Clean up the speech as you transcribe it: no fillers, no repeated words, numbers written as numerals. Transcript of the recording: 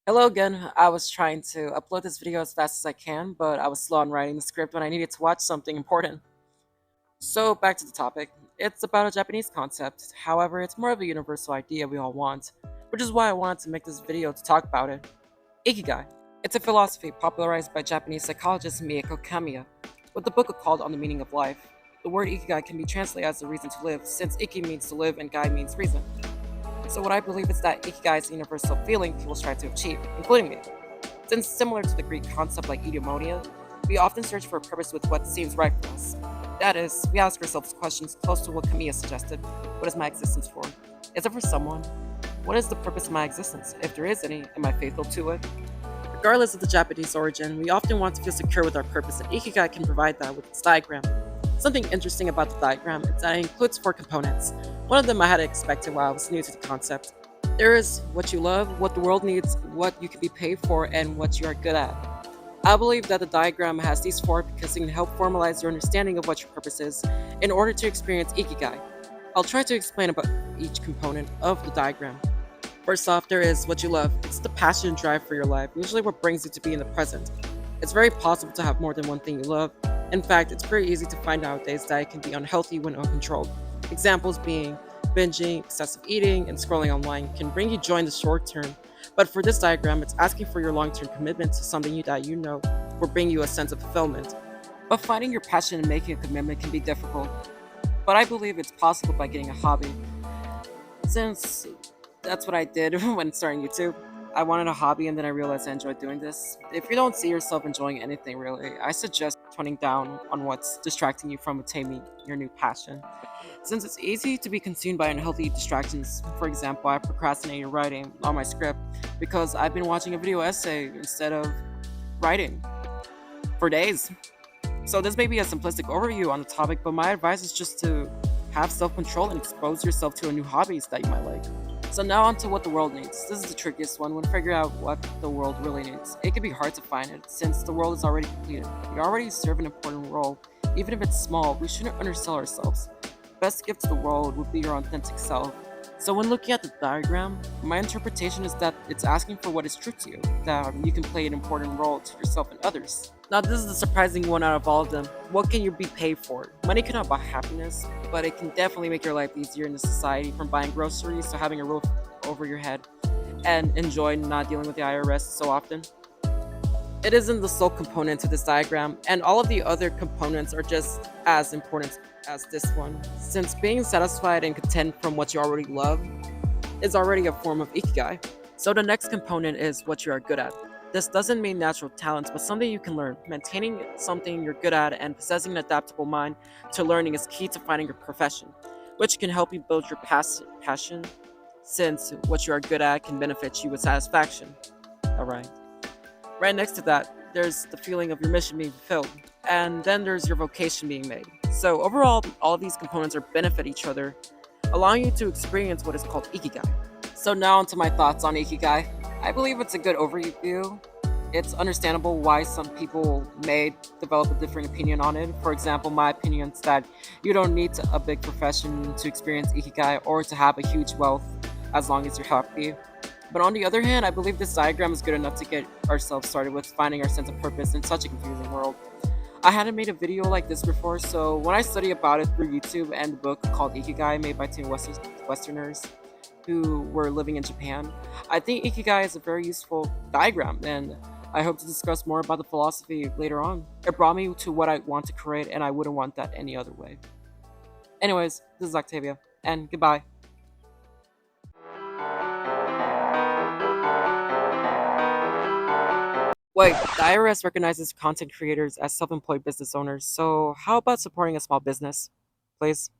Hello again. I was trying to upload this video as fast as I can, but I was slow on writing the script when I needed to watch something important. So, back to the topic. It's about a Japanese concept. However, it's more of a universal idea we all want, which is why I wanted to make this video to talk about it. Ikigai. It's a philosophy popularized by Japanese psychologist Mieko Kamiya, with the book called On the Meaning of Life. The word Ikigai can be translated as the reason to live, since Iki means to live and Gai means reason. So what I believe is that Ikigai is a universal feeling people strive to achieve, including me. Since similar to the Greek concept like eudaimonia, we often search for a purpose with what seems right for us. That is, we ask ourselves questions close to what Kamiya suggested. What is my existence for? Is it for someone? What is the purpose of my existence? If there is any, am I faithful to it? Regardless of the Japanese origin, we often want to feel secure with our purpose, and Ikigai can provide that with its diagram. Something interesting about the diagram is that it includes four components. One of them I had expected while I was new to the concept. There is what you love, what the world needs, what you can be paid for, and what you are good at. I believe that the diagram has these four because it can help formalize your understanding of what your purpose is in order to experience Ikigai. I'll try to explain about each component of the diagram. First off, there is what you love. It's the passion and drive for your life, usually what brings you to be in the present. It's very possible to have more than one thing you love. In fact, it's pretty easy to find nowadays that it can be unhealthy when uncontrolled. Examples being binging, excessive eating, and scrolling online can bring you joy in the short term. But for this diagram, it's asking for your long-term commitment to something that you know will bring you a sense of fulfillment. But finding your passion and making a commitment can be difficult. But I believe it's possible by getting a hobby. Since that's what I did when starting YouTube. I wanted a hobby and then I realized I enjoyed doing this. If you don't see yourself enjoying anything really, I suggest toning down on what's distracting you from attaining your new passion. Since it's easy to be consumed by unhealthy distractions, for example, I procrastinated writing on my script because I've been watching a video essay instead of writing for days. So this may be a simplistic overview on the topic, but my advice is just to have self-control and expose yourself to new hobbies that you might like. So now on to what the world needs. This is the trickiest one when figuring out what the world really needs. It can be hard to find it since the world is already completed. We already serve an important role. Even if it's small, we shouldn't undersell ourselves. Best gift to the world would be your authentic self. So when looking at the diagram, my interpretation is that it's asking for what is true to you, that you can play an important role to yourself and others. Now this is the surprising one out of all of them. What can you be paid for? Money cannot buy happiness, but it can definitely make your life easier in the society, from buying groceries to having a roof over your head and enjoy not dealing with the IRS so often. It isn't the sole component to this diagram, and all of the other components are just as important as this one, since being satisfied and content from what you already love is already a form of ikigai. So the next component is what you are good at. This doesn't mean natural talents, but something you can learn. Maintaining something you're good at and possessing an adaptable mind to learning is key to finding your profession, which can help you build your passion, since what you are good at can benefit you with satisfaction. Alright. Right next to that, there's the feeling of your mission being fulfilled, and then there's your vocation being made. So overall, all of these components are benefit each other, allowing you to experience what is called ikigai. So now onto my thoughts on ikigai. I believe it's a good overview. It's understandable why some people may develop a different opinion on it. For example, my opinion is that you don't need a big profession to experience ikigai or to have a huge wealth as long as you're happy. But on the other hand, I believe this diagram is good enough to get ourselves started with finding our sense of purpose in such a confusing world. I hadn't made a video like this before, so when I study about it through YouTube and the book called Ikigai, made by two Westerners who were living in Japan, I think Ikigai is a very useful diagram, and I hope to discuss more about the philosophy later on. It brought me to what I want to create, and I wouldn't want that any other way. Anyways, this is Octavia, and goodbye. Wait, the IRS recognizes content creators as self-employed business owners, so how about supporting a small business, please?